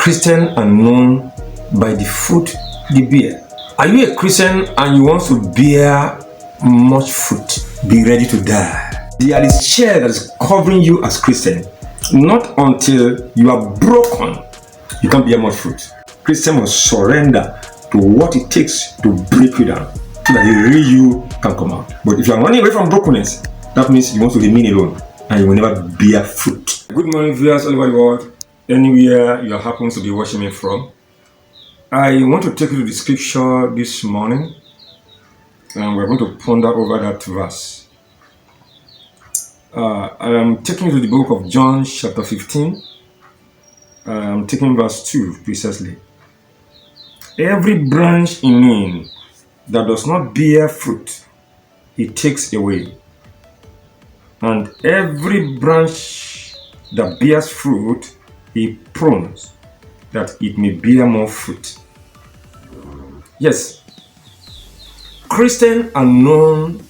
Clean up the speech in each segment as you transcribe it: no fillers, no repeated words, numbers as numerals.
Christians are known by the fruit they bear. Are you a Christian and you want to bear much fruit? Be ready to die. There is share that is covering you as Christian. Not until you are broken, you can bear much fruit. Christian must surrender to what it takes to break you down so that the real you can come out. But if you are running away from brokenness, that means you want to remain alone and you will never bear fruit. Good morning, viewers all over the world, anywhere you happen to be watching me from. I want to take you to the scripture this morning, and we're going to ponder over that verse. I am taking you to the book of John chapter 15. I'm taking verse 2 precisely. Every branch in me that does not bear fruit, he takes away. And every branch that bears fruit, he prunes, that it may bear more fruit. Yes, Christians are known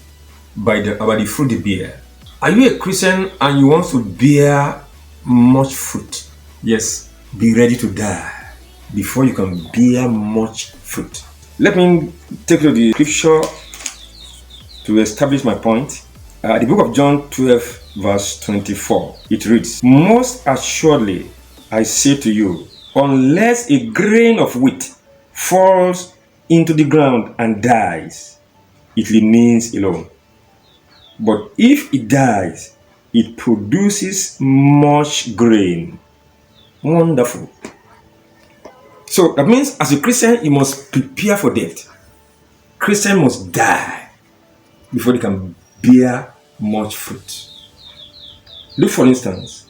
by the fruit they bear. Are you a Christian and you want to bear much fruit? Yes, be ready to die before you can bear much fruit. Let me take you to the scripture to establish my point. The book of John 12 verse 24. It reads, "Most assuredly I say to you, unless a grain of wheat falls into the ground and dies, it remains alone. But if it dies, it produces much grain." Wonderful. So that means as a Christian, you must prepare for death. Christians must die before they can bear much fruit. Look, for instance,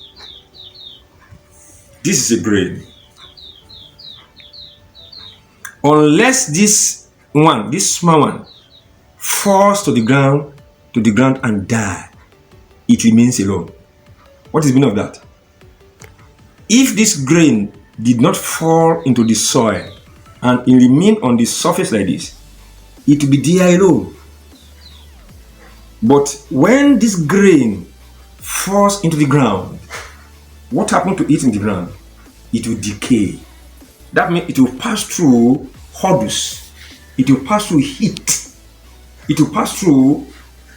this is a grain. Unless this small one, falls to the ground and die, it remains alone. What is the meaning of that? If this grain did not fall into the soil and it remain on the surface like this, it will be there alone. But when this grain falls into the ground, what happens to it in the ground? It will decay. That means it will pass through hurdles. It will pass through heat. It will pass through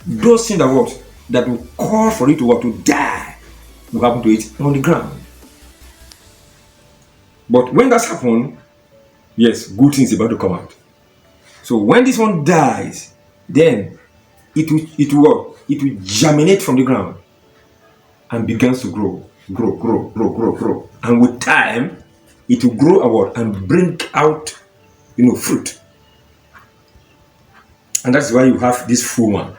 those things that will call for it to die. Will happen to it on the ground. But when that's happened, yes, good things about to come out. So when this one dies, then it will germinate from the ground and begins to grow. And with time, it will grow and bring out, fruit. And that's why you have this full one.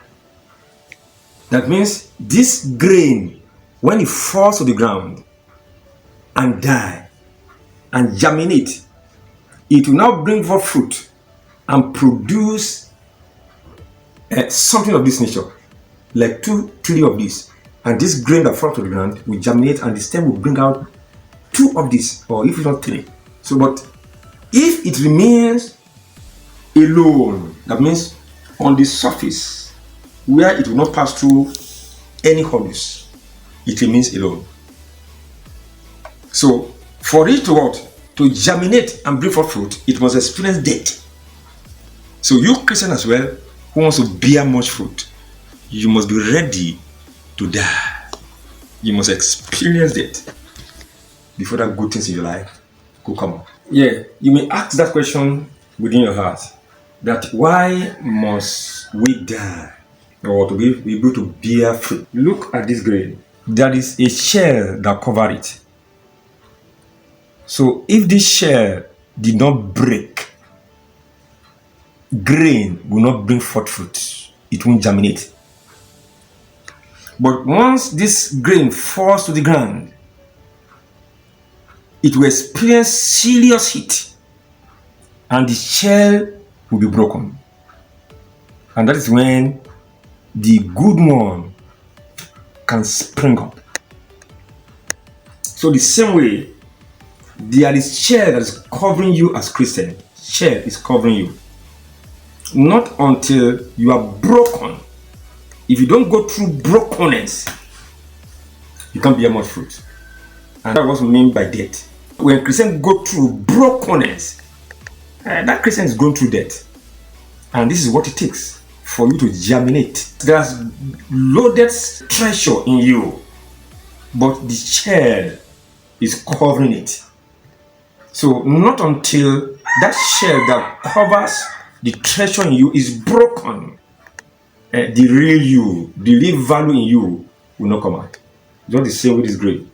That means this grain, when it falls to the ground and die and germinate, it will now bring forth fruit and produce something of this nature, like 2-3 of this. And this grain that falls to the ground will germinate and the stem will bring out 2 of this, or if not 3. So, but if it remains alone, that means on the surface, where it will not pass through any hurdles, it remains alone. So, for it to germinate and bring forth fruit, it must experience death. So, you Christian as well, who wants to bear much fruit, you must be ready to die. You must experience death before that good things in your life could come up. Yeah, you may ask that question within your heart, that why must we die or to be able to bear fruit? Look at this grain. There is a shell that covers it. So if this shell did not break, grain will not bring forth fruit. It won't germinate. But once this grain falls to the ground, it will experience serious heat and the shell will be broken. And that is when the good one can spring up. So the same way, there is shell that is covering you as Christian. Shell is covering you. Not until you are broken. If you don't go through brokenness, you can't bear much fruit. And that's what we mean by death. When Christians go through brokenness, that Christian is going through death. And this is what it takes for you to germinate. There's loaded treasure in you, but the shell is covering it. So not until that shell that covers the treasure in you is broken, the real you, the real value in you will not come out. Just the same with this grain.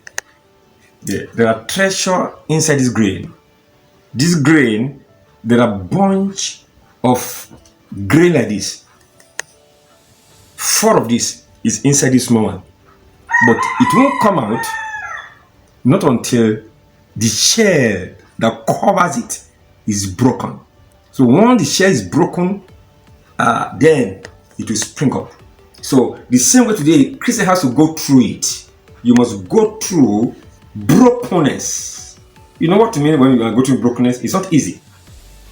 There are treasure inside this grain. This grain, there are bunch of grain like this. 4 of this is inside this small one. But it won't come out not until the shell that covers it is broken. So once the shell is broken, then it will spring up. So the same way today, Christian has to go through it. You must go through brokenness. You know what I mean when you are going through brokenness? It's not easy.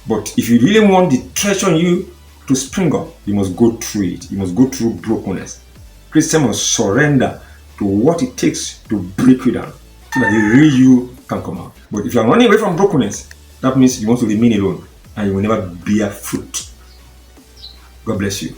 But if you really want the treasure in you to spring up, you must go through it. You must go through brokenness. Christian must surrender to what it takes to break you down so that the real you can come out. But if you are running away from brokenness, that means you want to remain alone and you will never bear fruit. God bless you.